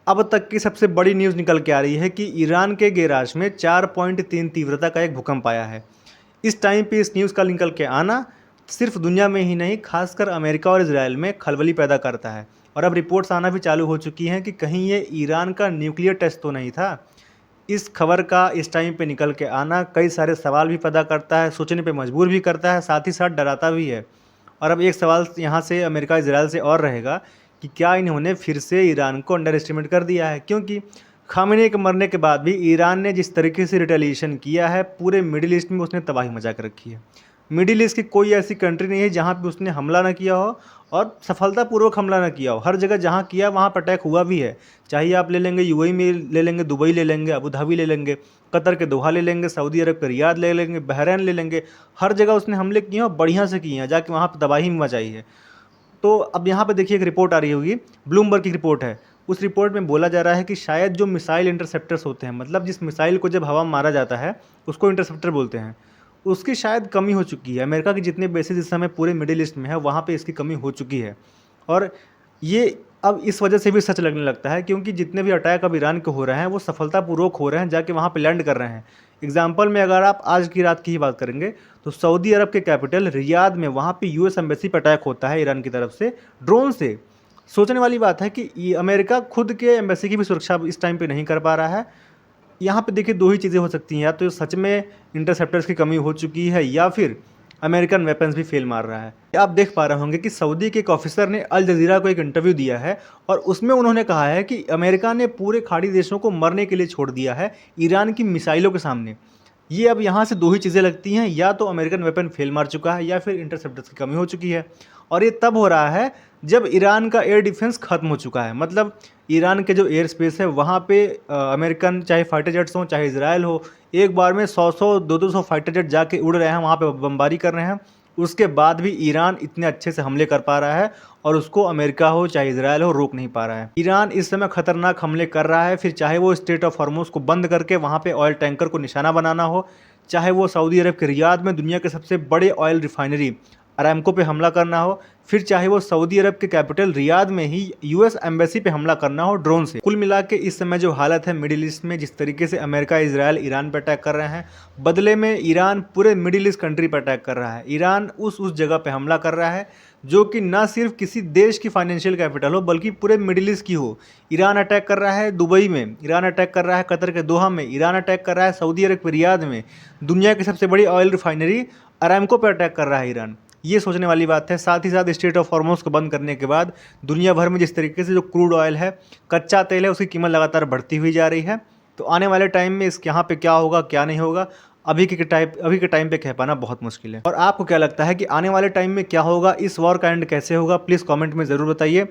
अब तक की सबसे बड़ी न्यूज़ निकल के आ रही है कि ईरान के गैराज में 4.3 तीव्रता का एक भूकंप आया है। इस टाइम पे इस न्यूज़ का निकल के आना सिर्फ दुनिया में ही नहीं, खासकर अमेरिका और इजराइल में खलबली पैदा करता है। और अब रिपोर्ट्स आना भी चालू हो चुकी हैं कि कहीं ये ईरान का न्यूक्लियर टेस्ट तो नहीं था। इस खबर का इस टाइम पे निकल के आना कई सारे सवाल भी पैदा करता है, सोचने पे मजबूर भी करता है, साथ ही साथ डराता भी है। और अब एक सवाल यहाँ से अमेरिका इजराइल से और रहेगा कि क्या इन्होंने फिर से ईरान को अंडर एस्टिमेट कर दिया है, क्योंकि खामेनी के मरने के बाद भी ईरान ने जिस तरीके से रिटेलिएशन किया है, पूरे मिडिल ईस्ट में उसने तबाही मचा कर रखी है। मिडिल ईस्ट की कोई ऐसी कंट्री नहीं है जहाँ पे उसने हमला ना किया हो और सफलतापूर्वक हमला ना किया हो। हर जगह जहाँ किया वहाँ पर अटैक हुआ भी है। चाहे आप ले लेंगे यूएई में ले लेंगे, दुबई ले लेंगे, अबू धाबी ले लेंगे, कतर के दोहा ले लेंगे, सऊदी अरब के रियाद ले लेंगे, बहरीन ले लेंगे, हर जगह उसने हमले किए हैं और बढ़िया से किए हैं, जाके वहाँ पर तबाही मचाई है। तो अब यहाँ पे देखिए एक रिपोर्ट आ रही होगी, ब्लूमबर्ग की रिपोर्ट है। उस रिपोर्ट में बोला जा रहा है कि शायद जो मिसाइल इंटरसेप्टर्स होते हैं, मतलब जिस मिसाइल को जब हवा में मारा जाता है उसको इंटरसेप्टर बोलते हैं, उसकी शायद कमी हो चुकी है। अमेरिका के जितने बेसिस इस समय पूरे मिडिल ईस्ट में है वहाँ पे इसकी कमी हो चुकी है। और ये अब इस वजह से भी सच लगने लगता है, क्योंकि जितने भी अटैक अब ईरान के हो रहे हैं वो सफलतापूर्वक हो रहे हैं, जाके वहाँ पे लैंड कर रहे हैं। एग्जाम्पल में अगर आप आज की रात की ही बात करेंगे तो सऊदी अरब के कैपिटल रियाद में वहाँ पे यूएस एम्बेसी पर अटैक होता है ईरान की तरफ से ड्रोन से। सोचने वाली बात है कि ये अमेरिका खुद के एम्बेसी की भी सुरक्षा इस टाइम पे नहीं कर पा रहा है। यहाँ पे देखिए दो ही चीज़ें हो सकती हैं, या तो सच में इंटरसेप्टर्स की कमी हो चुकी है या फिर अमेरिकन वेपन्स भी फेल मार रहा है। आप देख पा रहे होंगे कि सऊदी के एक ऑफिसर ने अल जजीरा को एक इंटरव्यू दिया है और उसमें उन्होंने कहा है कि अमेरिका ने पूरे खाड़ी देशों को मरने के लिए छोड़ दिया है ईरान की मिसाइलों के सामने। ये अब यहाँ से दो ही चीज़ें लगती हैं, या तो अमेरिकन वेपन फेल मार चुका है या फिर इंटरसेप्टर्स की कमी हो चुकी है। और ये तब हो रहा है जब ईरान का एयर डिफेंस खत्म हो चुका है। मतलब ईरान के जो एयर स्पेस है वहाँ पे अमेरिकन चाहे फाइटर जेट्स हों चाहे इजराइल हो, एक बार में 100-100 200-200 फाइटर जेट जाके उड़ रहे हैं, वहाँ पे बमबारी कर रहे हैं। उसके बाद भी ईरान इतने अच्छे से हमले कर पा रहा है और उसको अमेरिका हो चाहे इजराइल हो रोक नहीं पा रहा है। ईरान इस समय खतरनाक हमले कर रहा है, फिर चाहे वो स्ट्रेट ऑफ हॉर्मुज को बंद करके वहाँ पे ऑयल टैंकर को निशाना बनाना हो, चाहे वो सऊदी अरब के रियाद में दुनिया के सबसे बड़े ऑयल रिफाइनरी अरामको पे हमला करना हो, फिर चाहे वो सऊदी अरब के कैपिटल रियाद में ही यूएस एम्बेसी पे हमला करना हो ड्रोन से। कुल मिला के इस समय जो हालत है मिडिल ईस्ट में, जिस तरीके से अमेरिका इजराइल ईरान पर अटैक कर रहे हैं, बदले में ईरान पूरे मिडिल ईस्ट कंट्री पर अटैक कर रहा है। ईरान उस जगह पे हमला कर रहा है जो कि ना सिर्फ किसी देश की फाइनेंशियल कैपिटल हो बल्कि पूरे मिडिल ईस्ट की हो। ईरान अटैक कर रहा है दुबई में, ईरान अटैक कर रहा है कतर के दोहा में, ईरान अटैक कर रहा है सऊदी अरब के रियाद में, दुनिया की सबसे बड़ी ऑयल रिफाइनरी अरामको पर अटैक कर रहा है ईरान। ये सोचने वाली बात है। साथ ही साथ स्ट्रेट ऑफ हॉर्मुज को बंद करने के बाद दुनिया भर में जिस तरीके से जो क्रूड ऑयल है, कच्चा तेल है, उसकी कीमत लगातार बढ़ती हुई जा रही है। तो आने वाले टाइम में इस यहाँ पे क्या होगा क्या नहीं होगा, अभी के टाइम पे कह पाना बहुत मुश्किल है। और आपको क्या लगता है कि आने वाले टाइम में क्या होगा, इस वॉर का एंड कैसे होगा, प्लीज़ कॉमेंट में ज़रूर बताइए।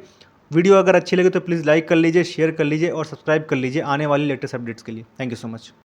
वीडियो अगर अच्छी लगे तो प्लीज़ लाइक कर लीजिए, शेयर कर लीजिए और सब्सक्राइब कर लीजिए आने वाली लेटेस्ट अपडेट्स के लिए। Thank you so much.